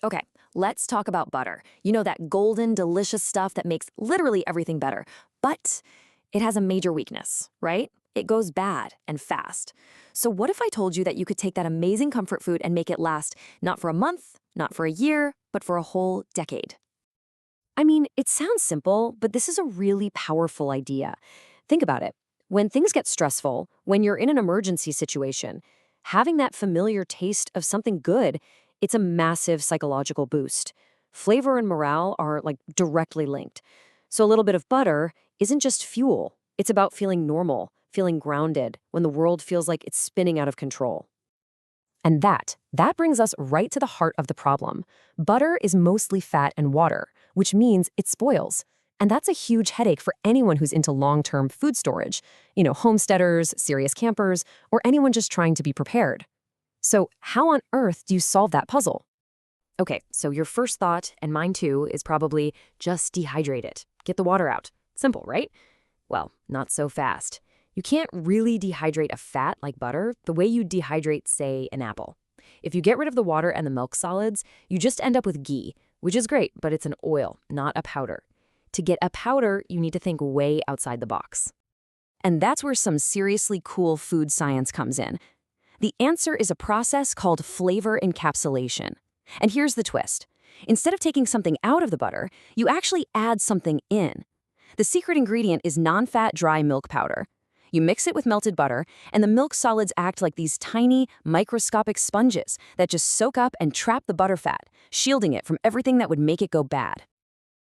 Okay, let's talk about butter. You know, that golden, delicious stuff that makes literally everything better. But it has a major weakness, right? It goes bad and fast. So what if I told you that you could take that amazing comfort food and make it last not for a month, not for a year, but for a whole decade? I mean, it sounds simple, but this is a really powerful idea. Think about it. When things get stressful, when you're in an emergency situation, having that familiar taste of something good, it's a massive psychological boost. Flavor and morale are like directly linked. So a little bit of butter isn't just fuel. It's about feeling normal, feeling grounded when the world feels like it's spinning out of control. And that brings us right to the heart of the problem. Butter is mostly fat and water, which means it spoils. And that's a huge headache for anyone who's into long-term food storage, homesteaders, serious campers, or anyone just trying to be prepared. So how on earth do you solve that puzzle? Okay, so your first thought, and mine too, is probably just dehydrate it. Get the water out. Simple, right? Well, not so fast. You can't really dehydrate a fat like butter the way you dehydrate, say, an apple. If you get rid of the water and the milk solids, you just end up with ghee, which is great, but it's an oil, not a powder. To get a powder, you need to think way outside the box. And that's where some seriously cool food science comes in. The answer is a process called flavor encapsulation. And here's the twist. Instead of taking something out of the butter, you actually add something in. The secret ingredient is nonfat dry milk powder. You mix it with melted butter, and the milk solids act like these tiny, microscopic sponges that just soak up and trap the butter fat, shielding it from everything that would make it go bad.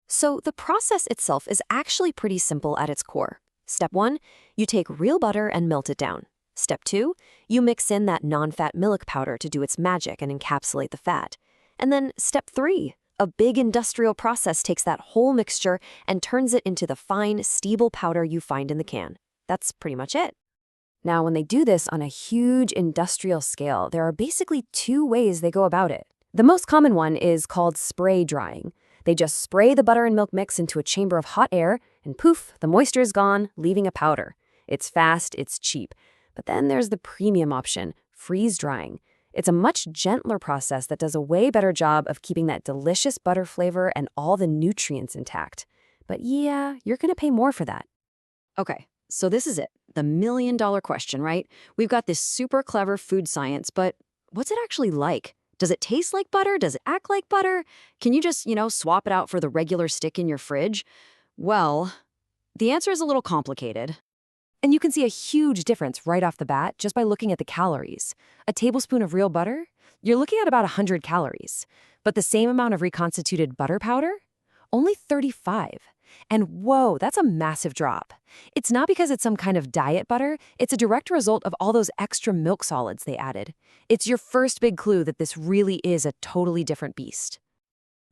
So the process itself is actually pretty simple at its core. Step 1, you take real butter and melt it down. Step 2, you mix in that non-fat milk powder to do its magic and encapsulate the fat. And then step 3, a big industrial process takes that whole mixture and turns it into the fine, stable powder you find in the can. That's pretty much it. Now, when they do this on a huge industrial scale, there are basically 2 ways they go about it. The most common one is called spray drying. They just spray the butter and milk mix into a chamber of hot air, and poof, the moisture is gone, leaving a powder. It's fast, it's cheap. But then there's the premium option, freeze drying. It's a much gentler process that does a way better job of keeping that delicious butter flavor and all the nutrients intact. But yeah, you're going to pay more for that. Okay, so this is it, the million-dollar question, right? We've got this super clever food science, but what's it actually like? Does it taste like butter? Does it act like butter? Can you just, swap it out for the regular stick in your fridge? Well, the answer is a little complicated. And you can see a huge difference right off the bat just by looking at the calories. A tablespoon of real butter, you're looking at about 100 calories. But the same amount of reconstituted butter powder? Only 35. And whoa, that's a massive drop. It's not because it's some kind of diet butter, it's a direct result of all those extra milk solids they added. It's your first big clue that this really is a totally different beast.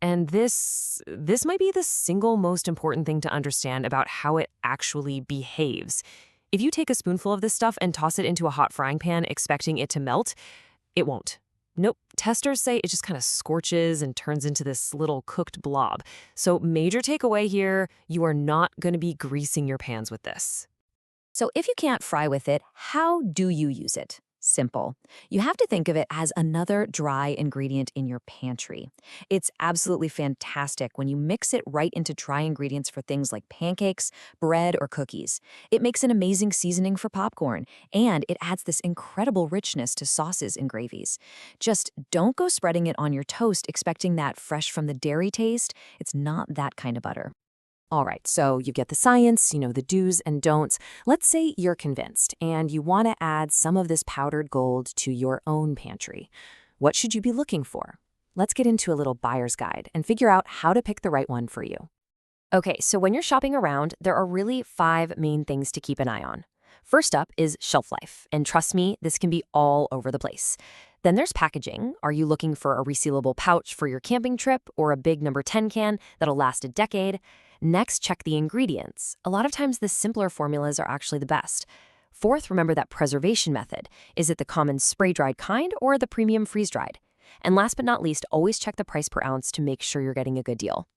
And this might be the single most important thing to understand about how it actually behaves. If you take a spoonful of this stuff and toss it into a hot frying pan expecting it to melt, it won't. Nope, testers say it just kind of scorches and turns into this little cooked blob. So major takeaway here, you are not going to be greasing your pans with this. So if you can't fry with it, how do you use it? Simple. You have to think of it as another dry ingredient in your pantry. It's absolutely fantastic when you mix it right into dry ingredients for things like pancakes, bread, or cookies. It makes an amazing seasoning for popcorn, and it adds this incredible richness to sauces and gravies. Just don't go spreading it on your toast expecting that fresh from the dairy taste. It's not that kind of butter. All right, so you get the science, the do's and don'ts. Let's say you're convinced and you want to add some of this powdered gold to your own pantry. What should you be looking for? Let's get into a little buyer's guide and figure out how to pick the right one for you. Okay, so when you're shopping around, there are really 5 main things to keep an eye on. First up is shelf life, and trust me, this can be all over the place. Then there's packaging. Are you looking for a resealable pouch for your camping trip or a big number 10 can that'll last a decade? Next, check the ingredients. A lot of times the simpler formulas are actually the best. Fourth, remember that preservation method. Is it the common spray-dried kind or the premium freeze-dried? And last but not least, always check the price per ounce to make sure you're getting a good deal.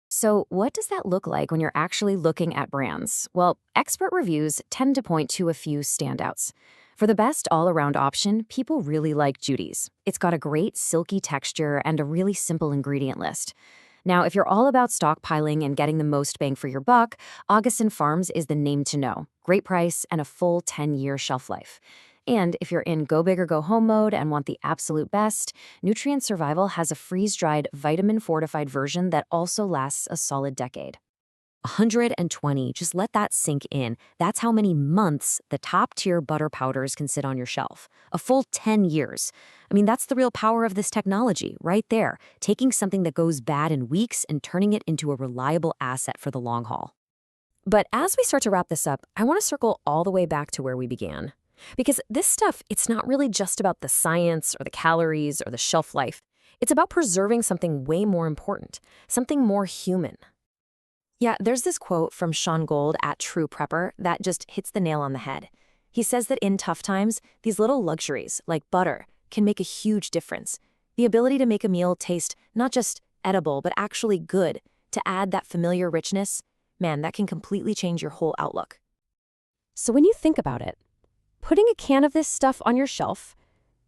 So what does that look like when you're actually looking at brands? Well, expert reviews tend to point to a few standouts. For the best all-around option, people really like Judy's. It's got a great silky texture and a really simple ingredient list. Now, if you're all about stockpiling and getting the most bang for your buck, Augustin Farms is the name to know. Great price and a full 10-year shelf life. And if you're in go big or go home mode and want the absolute best, Nutrient Survival has a freeze-dried, vitamin-fortified version that also lasts a solid decade. 120, just let that sink in. That's how many months the top-tier butter powders can sit on your shelf. A full 10 years. I mean, that's the real power of this technology, right there. Taking something that goes bad in weeks and turning it into a reliable asset for the long haul. But as we start to wrap this up, I want to circle all the way back to where we began. Because this stuff, it's not really just about the science or the calories or the shelf life. It's about preserving something way more important, something more human. Yeah, there's this quote from Sean Gold at True Prepper that just hits the nail on the head. He says that in tough times, these little luxuries, like butter, can make a huge difference. The ability to make a meal taste not just edible, but actually good, to add that familiar richness, man, that can completely change your whole outlook. So when you think about it, putting a can of this stuff on your shelf,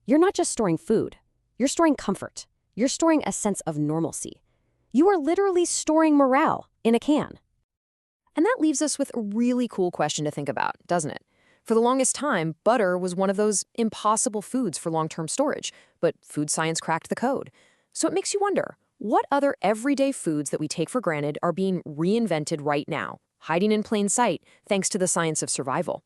you're not just storing food. You're storing comfort. You're storing a sense of normalcy. You are literally storing morale in a can. And that leaves us with a really cool question to think about, doesn't it? For the longest time, butter was one of those impossible foods for long-term storage, but food science cracked the code. So it makes you wonder, what other everyday foods that we take for granted are being reinvented right now, hiding in plain sight thanks to the science of survival?